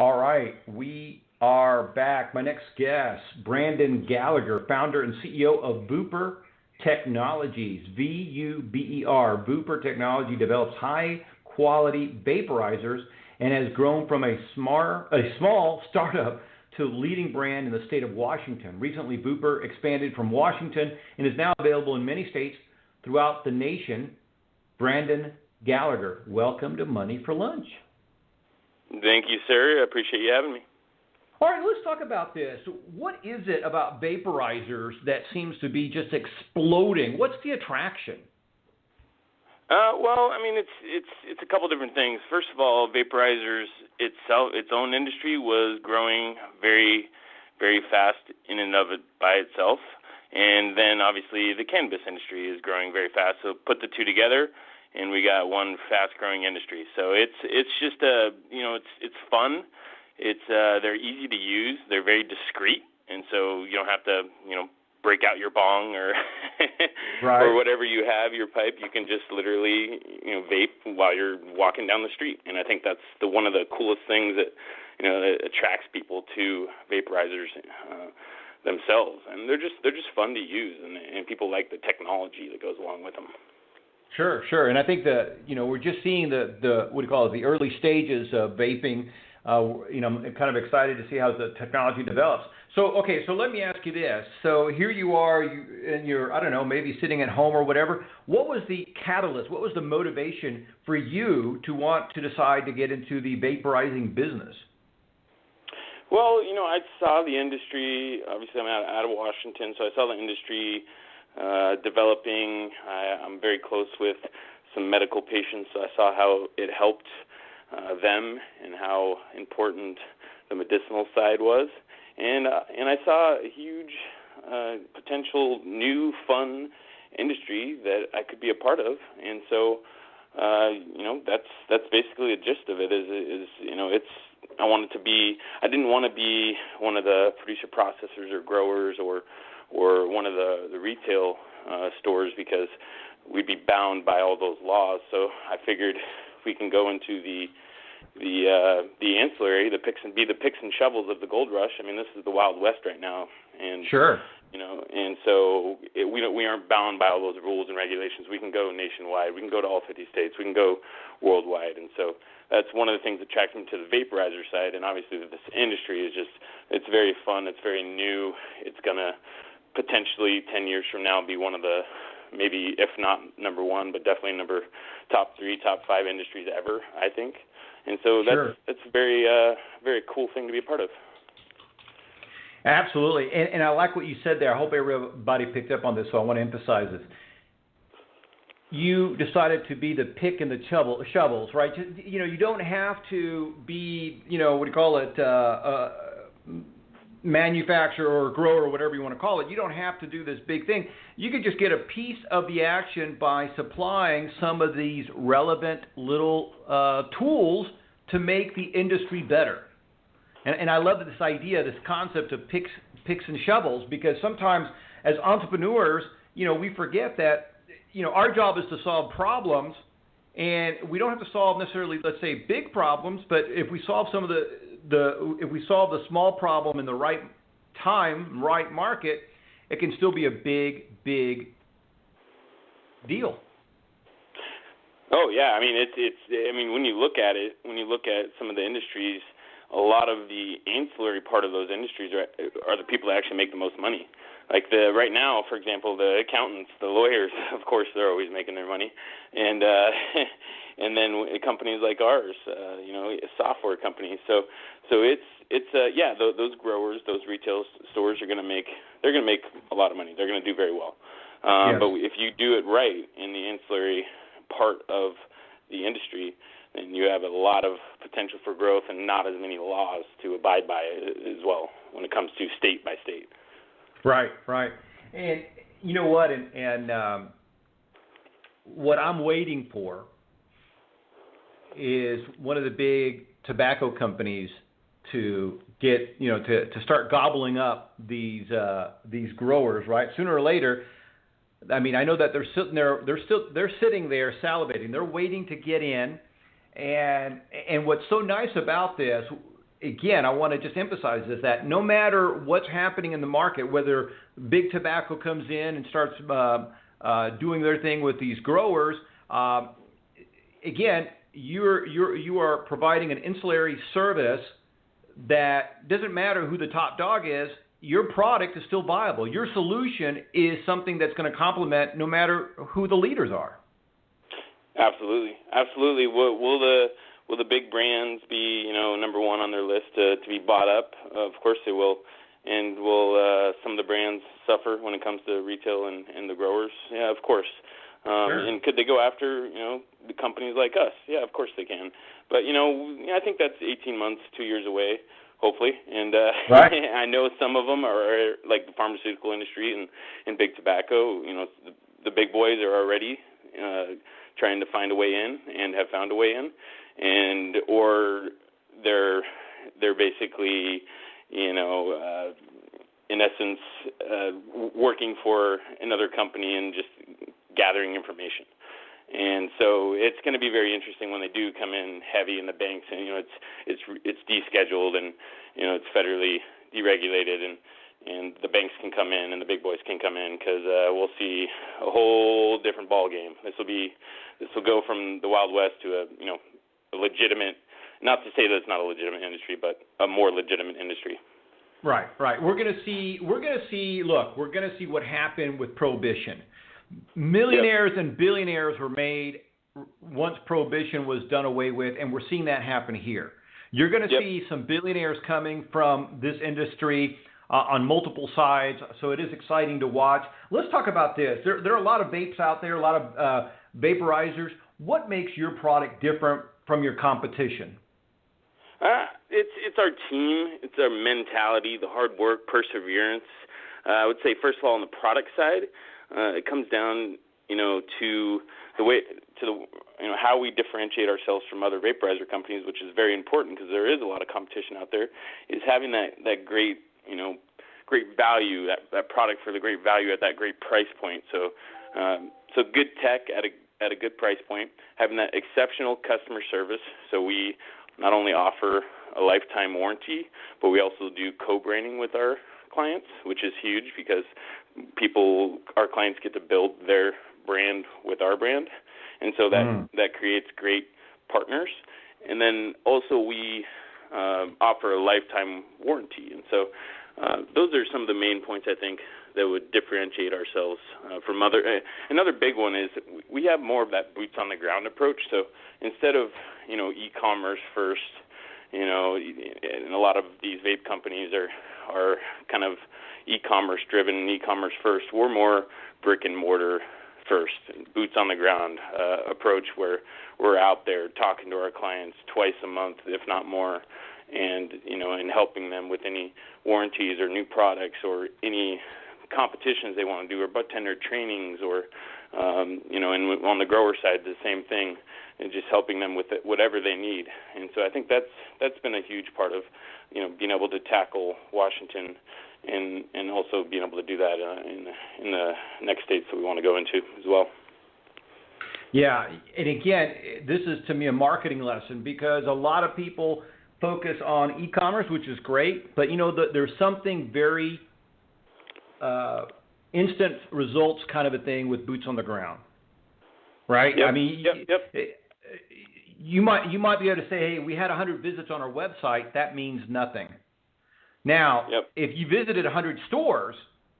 All right, we are back. My next guest, Brandon Gallagher, founder and CEO of Vuber Technologies, Vuber. Vuber Technology develops high-quality vaporizers and has grown from a small startup to leading brand in the state of Washington. Recently, Vuber expanded from Washington and is now available in many states throughout the nation. Brandon Gallagher, welcome to Money for Lunch. Thank you, sir. I appreciate you having me. All right, let's talk about this. What is it about vaporizers that seems to be just exploding? What's the attraction? Well, I mean, it's a couple different things. First of all, vaporizers itself, its own industry was growing very, very fast in and of it by itself. And then obviously the cannabis industry is growing very fast. So put the two together, and we got one fast-growing industry. So it's just it's fun. They're easy to use. They're very discreet, and so you don't have to break out your bong or right. or whatever you have, your pipe. You can just literally vape while you're walking down the street. And I think that's one of the coolest things that that attracts people to vaporizers themselves. And they're just fun to use, and people like the technology that goes along with them. Sure. And I think we're just seeing the the early stages of vaping. I'm kind of excited to see how the technology develops. So let me ask you this. So here you are, and you're, I don't know, maybe sitting at home or whatever. What was the catalyst? What was the motivation for you to want to decide to get into the vaporizing business? Well, I saw the industry. Obviously, I'm out of Washington, so I saw the industry developing. I'm very close with some medical patients, so I saw how it helped them and how important the medicinal side was. And I saw a huge potential new fun industry that I could be a part of. And so that's basically the gist of it. I didn't want to be one of the producer processors or growers or one of the retail stores, because we'd be bound by all those laws. So I figured if we can go into the ancillary, the picks and shovels of the gold rush. I mean, this is the Wild West right now, and sure, and so we aren't bound by all those rules and regulations. We can go nationwide. We can go to all 50 states. We can go worldwide, and so that's one of the things that attracts me to the vaporizer side. And obviously, this industry is it's very fun. It's very new. It's gonna potentially 10 years from now be one of the, maybe if not number one, but definitely top 3, top 5 industries ever, I think. And so that's a very, very cool thing to be a part of. Absolutely. And I like what you said there. I hope everybody picked up on this, so I want to emphasize this. You decided to be the pick and the shovels, right? You don't have to be, manufacturer or grower or whatever you want to call it. You don't have to do this big thing. You could just get a piece of the action by supplying some of these relevant little tools to make the industry better. And I love this idea, this concept of picks and shovels, because sometimes as entrepreneurs, we forget that, our job is to solve problems, and we don't have to solve necessarily, let's say, big problems, but if we solve some of if we solve the small problem in the right time, right market, it can still be a big deal. Oh yeah, I mean when you look at some of the industries, a lot of the ancillary part of those industries are the people that actually make the most money. Like right now, for example, the accountants, the lawyers, of course, they're always making their money, and and then companies like ours, software companies. So those growers, those retail stores they're going to make a lot of money. They're going to do very well. Yes. But if you do it right in the ancillary part of the industry, then you have a lot of potential for growth and not as many laws to abide by as well when it comes to state by state. Right. And you know what? And what I'm waiting for is one of the big tobacco companies to get, to start gobbling up these growers, right? Sooner or later. I mean, I know that they're sitting there salivating. They're waiting to get in. And what's so nice about this, again, I want to just emphasize this, that no matter what's happening in the market, whether big tobacco comes in and starts doing their thing with these growers, again, you are providing an ancillary service that doesn't matter who the top dog is. Your product is still viable. Your solution is something that's going to complement no matter who the leaders are. Absolutely. Will the big brands be, number one on their list to be bought up? Of course they will. And will some of the brands suffer when it comes to retail and the growers? Yeah, of course. Sure. And could they go after, the companies like us? Yeah, of course they can. But, I think that's 18 months, 2 years away, hopefully. And right. I know some of them are like the pharmaceutical industry and big tobacco. The big boys are already trying to find a way in and have found a way in. Or they're basically, in essence, working for another company and just gathering information. And so it's going to be very interesting when they do come in heavy in the banks, and it's descheduled and it's federally deregulated, and the banks can come in and the big boys can come in, because we'll see a whole different ball game. This will go from the Wild West to a legitimate, not to say that it's not a legitimate industry, but a more legitimate industry. Right. We're going to see what happened with Prohibition. Millionaires and billionaires were made once Prohibition was done away with, and we're seeing that happen here. You're going to see some billionaires coming from this industry on multiple sides, so it is exciting to watch. Let's talk about this. There are a lot of vapes out there, a lot of vaporizers. What makes your product different from your competition? It's our team, it's our mentality, the hard work, perseverance. I would say, first of all, on the product side, it comes down, to the way, how we differentiate ourselves from other vaporizer companies, which is very important because there is a lot of competition out there. Is having that great, great value, that product for the great value at that great price point. So good tech at a good price point, having that exceptional customer service. So we not only offer a lifetime warranty, but we also do co-branding with our clients, which is huge because our clients get to build their brand with our brand. And so that creates great partners. And then also we offer a lifetime warranty. And so those are some of the main points, I think, that would differentiate ourselves from other. Another big one is we have more of that boots on the ground approach. So instead of e-commerce first, and a lot of these vape companies are kind of e-commerce driven, e-commerce first. We're more brick and mortar first, boots on the ground approach, where we're out there talking to our clients twice a month, if not more, and and helping them with any warranties or new products or any competitions they want to do, or bartender trainings, or and on the grower side the same thing, and just helping them with whatever they need. And so I think that's been a huge part of being able to tackle Washington and also being able to do that in the next states that we want to go into as well. Yeah, and again, this is to me a marketing lesson, because a lot of people focus on e-commerce, which is great, but there's something very instant results kind of a thing with boots on the ground, right? Yep. I mean, you might be able to say, hey, we had 100 visits on our website. That means nothing. Now, if you visited 100 stores,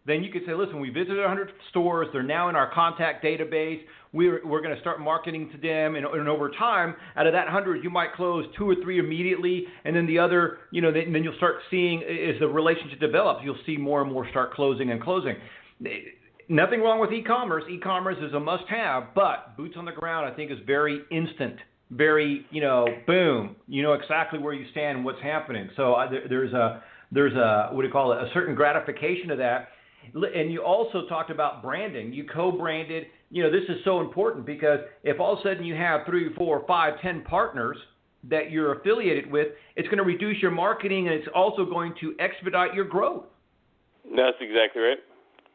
then you could say, listen, we visited 100 stores. They're now in our contact database. We're going to start marketing to them. And over time, out of that 100, you might close 2 or 3 immediately. And then the other, then you'll start seeing, as the relationship develops, you'll see more and more start closing and closing. Nothing wrong with e-commerce. E-commerce is a must-have, but boots on the ground, I think, is very instant. Very, boom. You know exactly where you stand and what's happening. So there's a what do you call it? A certain gratification to that. And you also talked about branding. You co-branded. This is so important, because if all of a sudden you have 3, 4, 5, 10 partners that you're affiliated with, it's going to reduce your marketing, and it's also going to expedite your growth. That's exactly right.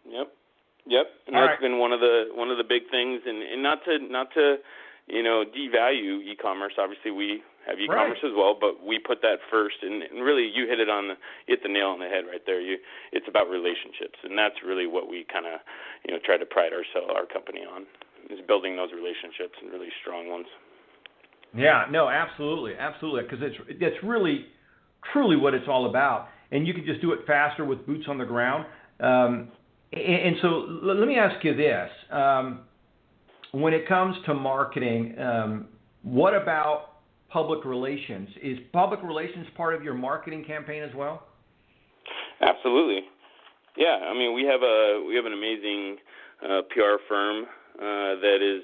Yep. And that's been one of the big things, and not to devalue e-commerce. Obviously, we have e-commerce as well, but we put that first. And really, you hit the nail on the head right there. It's about relationships, and that's really what we kind of, try to pride our company on, is building those relationships and really strong ones. Yeah, no, absolutely, because it's really, truly what it's all about, and you can just do it faster with boots on the ground. And so let me ask you this: when it comes to marketing, what about public relations? Is public relations part of your marketing campaign as well? Absolutely. Yeah, I mean, we have an amazing PR firm that is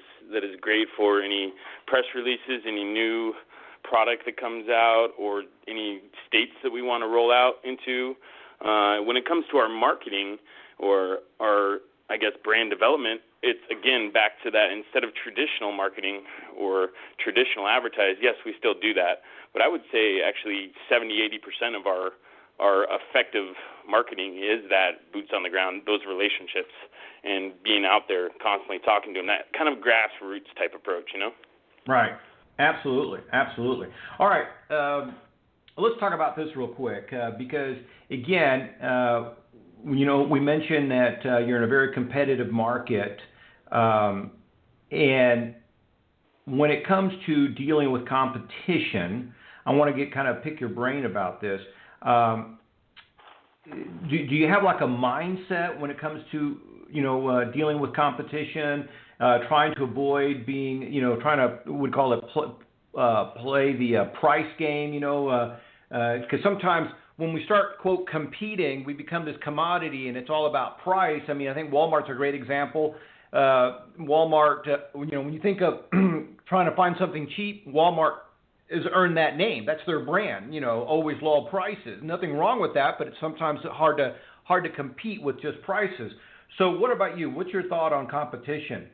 great for any press releases, any new product that comes out, or any states that we want to roll out into. When it comes to our marketing or our, brand development, it's, again, back to that. Instead of traditional marketing or traditional advertise, yes, we still do that. But I would say actually 70-80% of our effective marketing is that boots on the ground, those relationships, and being out there constantly talking to them, that kind of grassroots type approach, Right. Absolutely. All right. Let's talk about this real quick because, again, we mentioned that you're in a very competitive market, and when it comes to dealing with competition, I want to pick your brain about this. Do you have like a mindset when it comes to dealing with competition, trying to avoid being we'd call it play the price game, because sometimes when we start, quote, competing, we become this commodity and it's all about price. I mean, I think Walmart's a great example. Walmart, when you think of trying to find something cheap, Walmart has earned that name. That's their brand, always low prices. Nothing wrong with that, but it's sometimes hard to compete with just prices. So what about you? What's your thought on competition?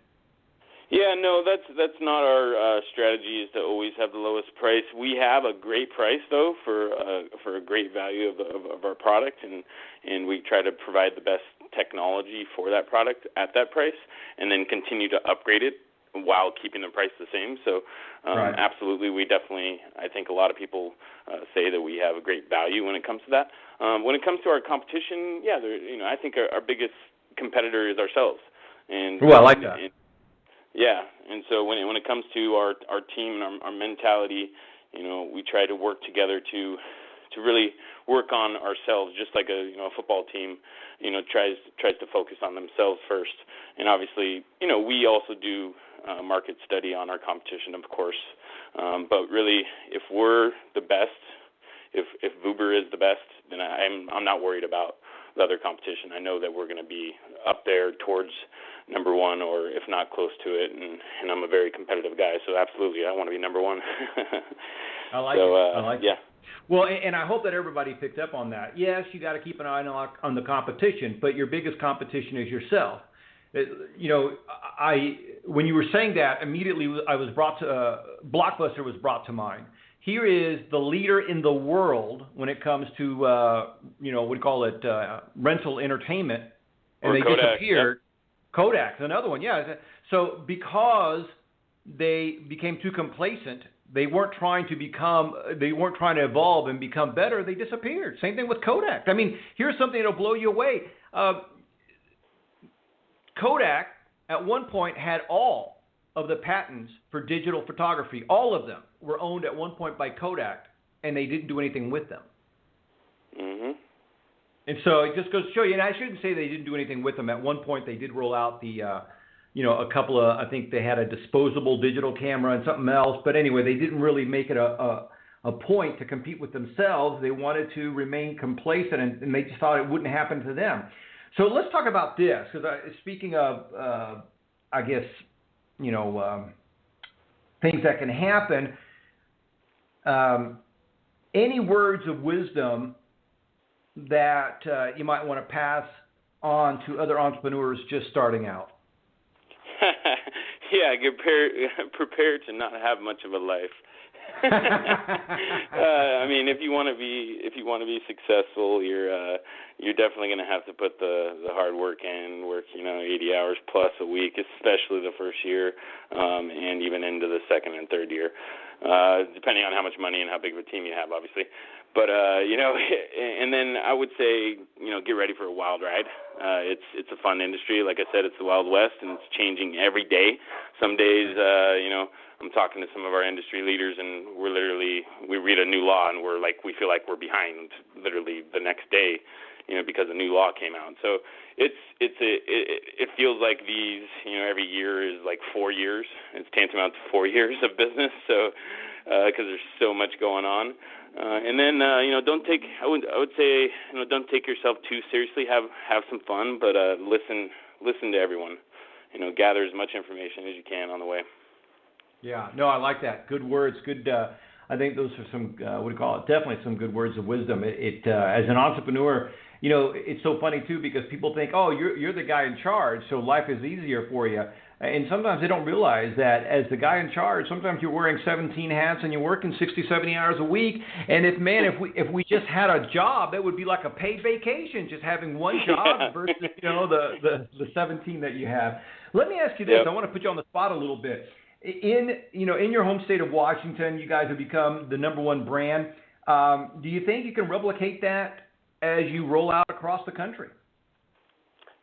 Yeah, no, that's not our strategy, is to always have the lowest price. We have a great price, though, for a great value of our product, and we try to provide the best technology for that product at that price, and then continue to upgrade it while keeping the price the same. So right. Absolutely, we definitely, I think a lot of people say that we have a great value when it comes to that. When it comes to our competition, yeah, I think our biggest competitor is ourselves. And I like that. And so when it comes to our team and our mentality, we try to work together to really work on ourselves, just like a football team, tries to focus on themselves first. And obviously, we also do market study on our competition, of course. But really, if we're the best, if Vuber is the best, then I'm not worried about the other competition. I know that we're going to be up there towards number one, or if not close to it, and I'm a very competitive guy, so absolutely, I want to be number one. I like it. I like it. Well, and I hope that everybody picked up on that. Yes, you got to keep an eye on the competition, but your biggest competition is yourself. When you were saying that, immediately Blockbuster was brought to mind. Here is the leader in the world when it comes to we call it rental entertainment, and or they Kodak, disappeared. Yep. Kodak's another one, yeah. So because they became too complacent, they weren't trying to evolve and become better. They disappeared. Same thing with Kodak. I mean, here's something that'll blow you away. Kodak at one point had all of the patents for digital photography. All of them were owned at one point by Kodak, and they didn't do anything with them. Mm-hmm. And so it just goes to show you, and I shouldn't say they didn't do anything with them. At one point, they did roll out a couple of, I think they had a disposable digital camera and something else. But anyway, they didn't really make it a point to compete with themselves. They wanted to remain complacent, and they just thought it wouldn't happen to them. So let's talk about this, because speaking of, things that can happen, any words of wisdom that you might want to pass on to other entrepreneurs just starting out? Yeah, get prepared to not have much of a life. I mean, if you want to be successful, you're definitely going to have to put the hard work in, 80 hours plus a week, especially the first year, and even into the second and third year. depending on how much money and how big of a team you have, obviously. But, and then I would say, get ready for a wild ride. It's a fun industry. Like I said, it's the Wild West, and it's changing every day. Some days, I'm talking to some of our industry leaders, and we read a new law, and we feel like we're behind literally the next day, because a new law came out. So it feels like these, every year is like 4 years. It's tantamount to 4 years of business. So, because there's so much going on. And then, don't take yourself too seriously. Have some fun, but listen to everyone. Gather as much information as you can on the way. Yeah, no, I like that. Good words. Good. I think those are some definitely some good words of wisdom. It as an entrepreneur, it's so funny too, because people think, oh, you're the guy in charge, so life is easier for you. And sometimes they don't realize that as the guy in charge, sometimes you're wearing 17 hats and you're working 60, 70 hours a week. And if we just had a job, that would be like a paid vacation, just having one job versus the 17 that you have. Let me ask you this. Yep. I want to put you on the spot a little bit. In your home state of Washington, you guys have become the number one brand. Do you think you can replicate that as you roll out across the country?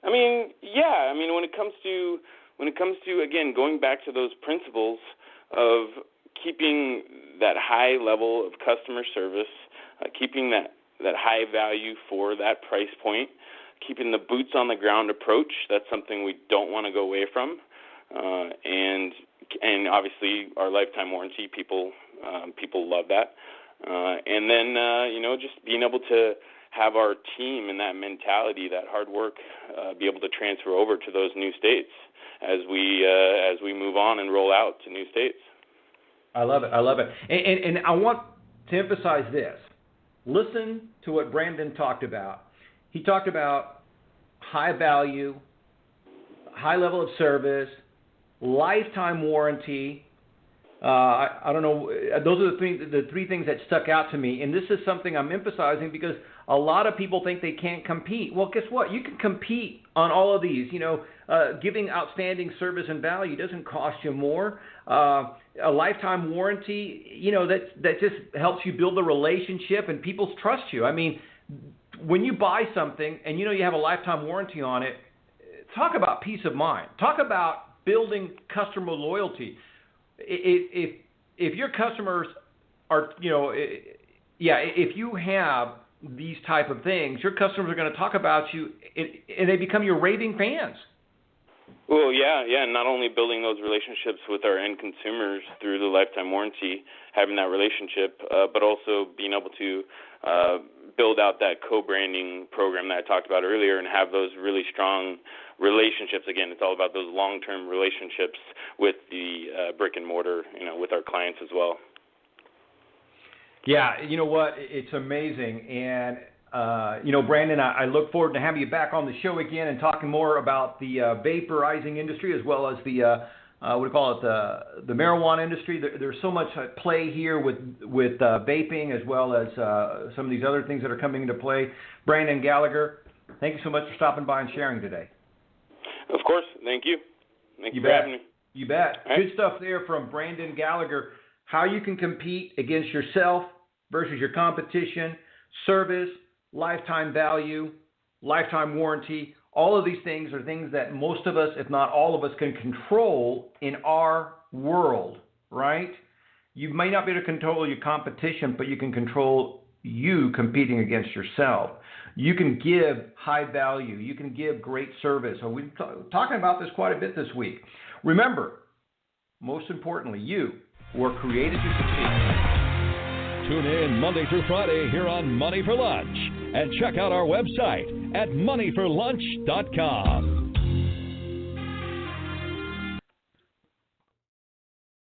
I mean, yeah. I mean, when it comes to again going back to those principles of keeping that high level of customer service, keeping that high value for that price point, keeping the boots on the ground approach. That's something we don't want to go away from, and obviously our lifetime warranty. People love that, and then just being able to have our team and that mentality, that hard work, be able to transfer over to those new states as we move on and roll out to new states. I love it. And I want to emphasize this. Listen to what Brandon talked about. He talked about high value, high level of service, lifetime warranty. I don't know. Those are the three things that stuck out to me. And this is something I'm emphasizing because a lot of people think they can't compete. Well, guess what? You can compete on all of these. Giving outstanding service and value doesn't cost you more. A lifetime warranty, that just helps you build a relationship and people trust you. I mean, when you buy something and you have a lifetime warranty on it, talk about peace of mind. Talk about building customer loyalty. If your customers are, if you have these type of things, your customers are going to talk about you, and they become your raving fans. Well, yeah, and not only building those relationships with our end consumers through the lifetime warranty, having that relationship, but also being able to build out that co-branding program that I talked about earlier and have those really strong relationships. Again, it's all about those long-term relationships with the brick and mortar, with our clients as well. Yeah, you know what? It's amazing. And, Brandon, I look forward to having you back on the show again and talking more about the vaporizing industry as well as the the marijuana industry. There's so much at play here with vaping as well as some of these other things that are coming into play. Brandon Gallagher, thank you so much for stopping by and sharing today. Of course. Thank you. Thank you for having me. You bet. Right. Good stuff there from Brandon Gallagher. How you can compete against yourself versus your competition, service, lifetime value, lifetime warranty. All of these things are things that most of us, if not all of us, can control in our world, right? You may not be able to control your competition, but you can control you competing against yourself. You can give high value. You can give great service. So we're talking about this quite a bit this week. Remember, most importantly, you were created to succeed. Tune in Monday through Friday here on Money for Lunch and check out our website at moneyforlunch.com.